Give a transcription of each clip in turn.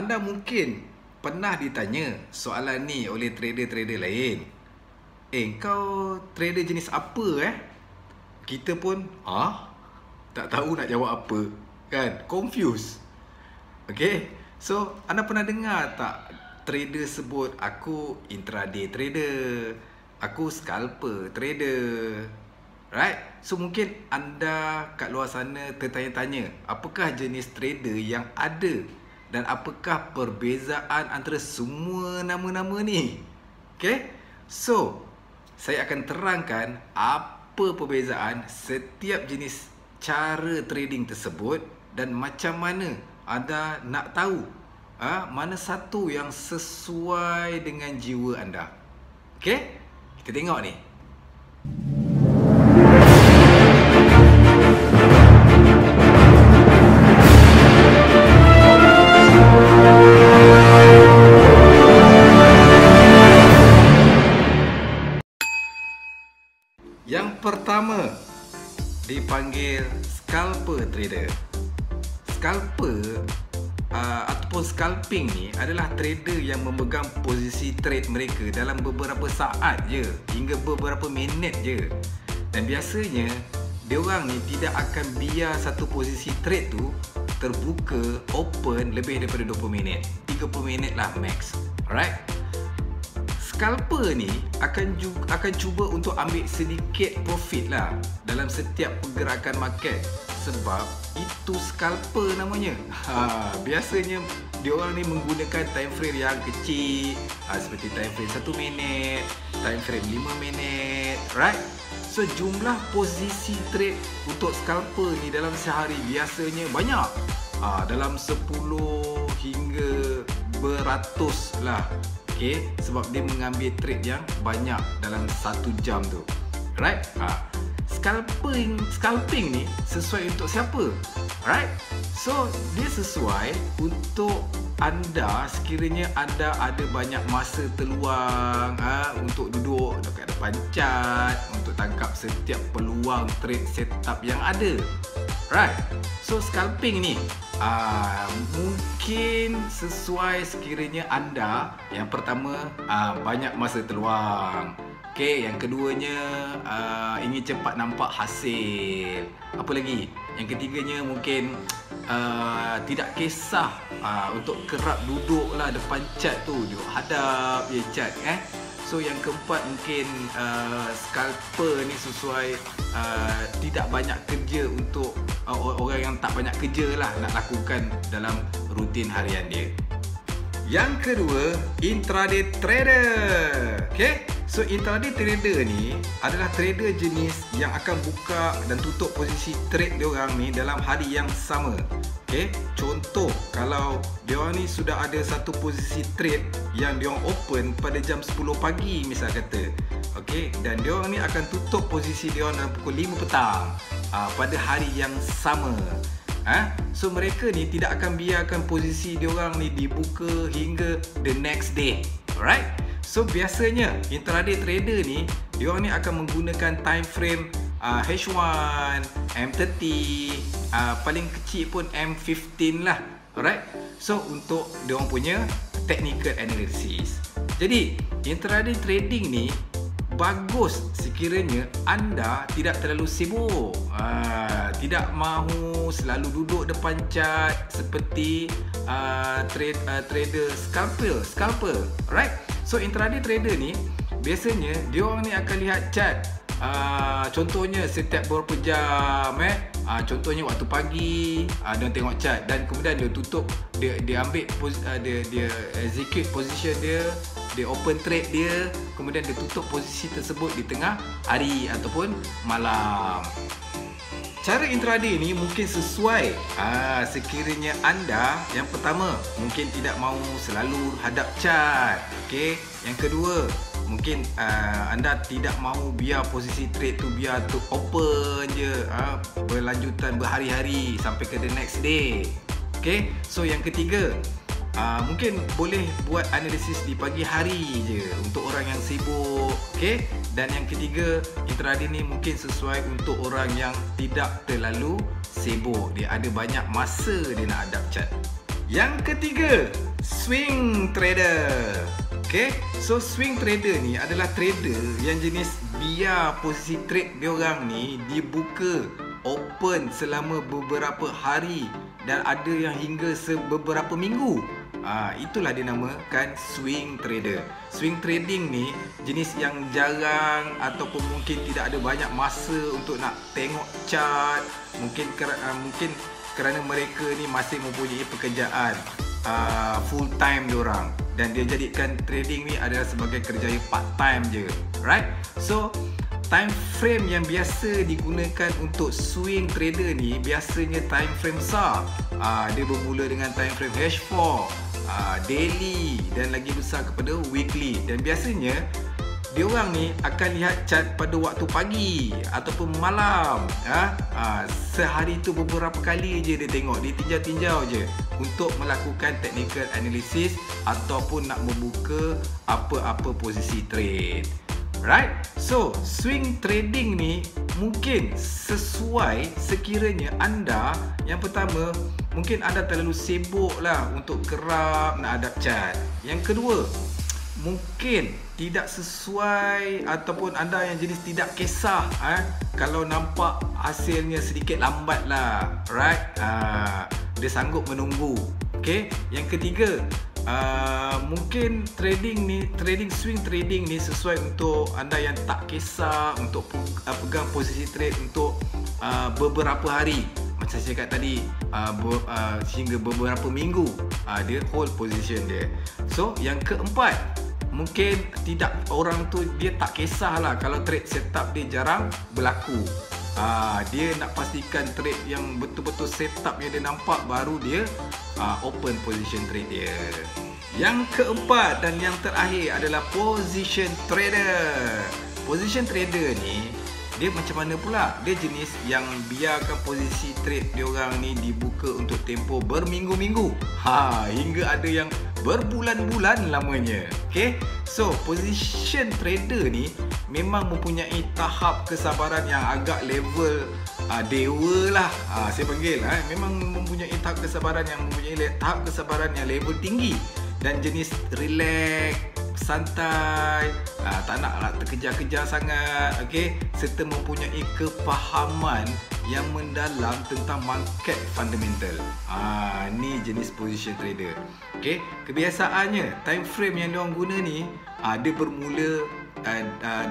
Anda mungkin pernah ditanya soalan ni oleh trader-trader lain. Kau trader jenis apa Kita pun tak tahu nak jawab apa, kan? Confused. Okay, so anda pernah dengar tak trader sebut aku intraday trader, aku scalper trader, right? So mungkin anda kat luar sana tertanya-tanya, apakah jenis trader yang ada dan apakah perbezaan antara semua nama-nama ni? Okay, so saya akan terangkan apa perbezaan setiap jenis cara trading tersebut dan macam mana anda nak tahu mana satu yang sesuai dengan jiwa anda. Okay, kita tengok ni. Yang pertama dipanggil scalper trader. Scalper ataupun scalping ni adalah trader yang memegang posisi trade mereka dalam beberapa saat je hingga beberapa minit je. Dan biasanya diorang ni tidak akan biar satu posisi trade tu terbuka open lebih daripada 20 minit. 30 minit lah max. Alright? Scalper ni akan cuba untuk ambil sedikit profit lah dalam setiap pergerakan market, sebab itu scalper namanya. Biasanya diorang ni menggunakan time frame yang kecil, seperti time frame 1 minit, time frame 5 minit, right? So jumlah posisi trade untuk scalper ni dalam sehari biasanya banyak, dalam 10 hingga beratus lah. Okay, sebab dia mengambil trade yang banyak dalam 1 jam tu, right? Scalping ni sesuai untuk siapa? Right? So dia sesuai untuk anda sekiranya anda ada banyak masa terluang untuk duduk dekat depan chart, untuk tangkap setiap peluang trade setup yang ada. Right? So scalping ni mungkin sesuai sekiranya anda yang pertama banyak masa terluang. Okay, yang keduanya ingin cepat nampak hasil. Apa lagi? Yang ketiganya mungkin tidak kisah untuk kerap duduk lah depan chart tu, duduk hadap je chart. So yang keempat mungkin scalper ni sesuai tidak banyak kerja untuk orang yang tak banyak kerja lah nak lakukan dalam rutin harian dia. Yang kedua, intraday trader. Okay, so intraday trader ni adalah trader jenis yang akan buka dan tutup posisi trade diorang ni dalam hari yang sama. Okay, contoh kalau diorang ni sudah ada satu posisi trade yang diorang open pada jam 10 pagi misal kata. Okay, dan diorang ni akan tutup posisi diorang dalam pukul 5 petang pada hari yang sama. So mereka ni tidak akan biarkan posisi diorang ni dibuka hingga the next day. Alright? So biasanya intraday trader ni diorang ni akan menggunakan time frame H1, M30, paling kecil pun M15 lah. Alright? So untuk diorang punya technical analysis. Jadi intraday trading ni bagus sekiranya anda tidak terlalu sibuk, tidak mahu selalu duduk depan chart seperti trader scalper, right? So intraday trader ni biasanya diorang ni akan lihat chart, contohnya setiap beberapa jam, contohnya waktu pagi dia tengok chart dan kemudian dia tutup, dia ambil dia execute position dia, dia open trade dia, kemudian dia tutup posisi tersebut di tengah hari ataupun malam. Cara intraday ni mungkin sesuai sekiranya anda yang pertama mungkin tidak mahu selalu hadap chart. Okay, yang kedua mungkin anda tidak mahu biar posisi trade tu biar tu open je berlanjutan berhari-hari sampai ke the next day. Okay, so yang ketiga mungkin boleh buat analisis di pagi hari je untuk orang yang sibuk. Okay, dan yang ketiga, intraday ni mungkin sesuai untuk orang yang tidak terlalu sibuk, dia ada banyak masa dia nak hadap chart. Yang ketiga, swing trader. Okay, so swing trader ni adalah trader yang jenis biar posisi trade diorang ni dibuka open selama beberapa hari dan ada yang hingga beberapa minggu. Itulah dinamakan swing trader. Swing trading ni jenis yang jarang ataupun mungkin tidak ada banyak masa untuk nak tengok chart. Mungkin kerana mereka ni masih mempunyai pekerjaan full time diorang, dan dia jadikan trading ni adalah sebagai kerjaya part time je, right? So time frame yang biasa digunakan untuk swing trader ni biasanya time frame besar. Dia bermula dengan time frame H4, daily dan lagi besar kepada weekly. Dan biasanya diorang ni akan lihat chart pada waktu pagi ataupun malam. Sehari tu beberapa kali je dia tengok, dia tinjau-tinjau je untuk melakukan technical analysis ataupun nak membuka apa-apa posisi trade. Right? So, swing trading ni mungkin sesuai sekiranya anda, yang pertama, mungkin anda terlalu sibuk lah untuk kerap nak hadap chart. Yang kedua, mungkin tidak sesuai ataupun anda yang jenis tidak kisah kalau nampak hasilnya sedikit lambat lah, right? Dia sanggup menunggu. Okay? Yang ketiga, mungkin swing trading ni sesuai untuk anda yang tak kisah untuk pegang posisi trade untuk beberapa hari. Macam saya cakap tadi, hingga beberapa minggu dia hold position dia. So yang keempat, mungkin tidak, orang tu dia tak kisahlah kalau trade setup dia jarang berlaku. Dia nak pastikan trade yang betul-betul setup yang dia nampak, baru dia open position trade dia. Yang keempat dan yang terakhir adalah position trader. Position trader ni dia macam mana pula? Dia jenis yang biarkan posisi trade diorang ni dibuka untuk tempoh berminggu-minggu, hingga ada yang berbulan-bulan lamanya. Okay? So, position trader ni memang mempunyai tahap kesabaran yang agak level dewa lah. Saya panggil memang mempunyai tahap kesabaran yang level tinggi dan jenis relax, santai, tak nak terkejar-kejar sangat, okay? Serta mempunyai kefahaman yang mendalam tentang market fundamental. Ni jenis position trader. Okay? Kebiasaannya time frame yang diorang guna ni, dia bermula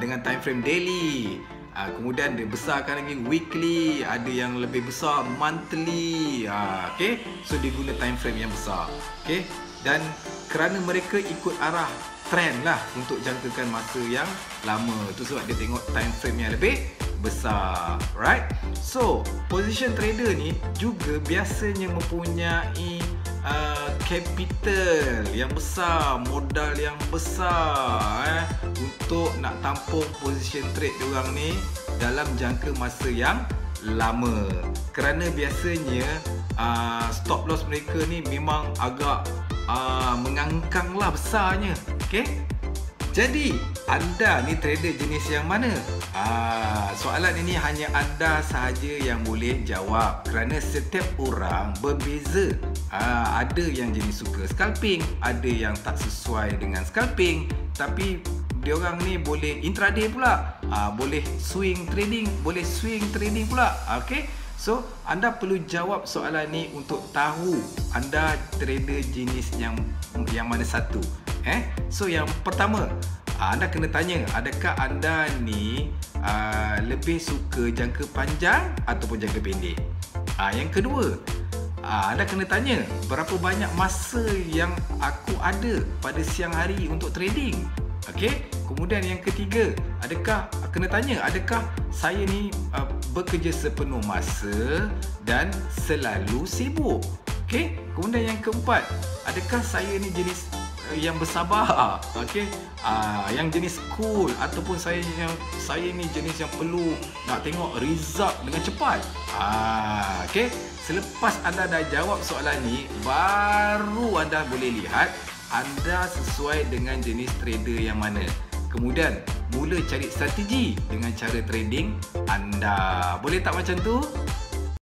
dengan time frame daily. Kemudian dia besarkan lagi weekly, ada yang lebih besar monthly. Okay? So dia guna time frame yang besar. Okay? Dan kerana mereka ikut arah trend lah untuk jangkakan masa yang lama, tu sebab dia tengok time frame yang lebih besar, right? So position trader ni juga biasanya mempunyai capital yang besar, modal yang besar untuk nak tampung position trade diorang ni dalam jangka masa yang lama. Kerana biasanya stop loss mereka ni memang agak mengangkang lah besarnya. Okay? Jadi anda ni trader jenis yang mana? Soalan ini hanya anda sahaja yang boleh jawab, kerana setiap orang berbeza. Ada yang jenis suka scalping, ada yang tak sesuai dengan scalping, tapi diorang ni boleh intraday pula, boleh swing trading pula. Okay? So anda perlu jawab soalan ni untuk tahu anda trader jenis yang mana satu. So yang pertama, anda kena tanya, adakah anda ni lebih suka jangka panjang ataupun jangka pendek? Yang kedua, anda kena tanya, berapa banyak masa yang aku ada pada siang hari untuk trading? Okey. Kemudian yang ketiga, kena tanya, adakah saya ni bekerja sepenuh masa dan selalu sibuk? Okey. Kemudian yang keempat, adakah saya ni jenis yang bersabar, okey, yang jenis cool, ataupun saya ni jenis yang perlu nak tengok result dengan cepat. Okey, selepas anda dah jawab soalan ni, baru anda boleh lihat anda sesuai dengan jenis trader yang mana. Kemudian mula cari strategi dengan cara trading anda. Boleh tak macam tu?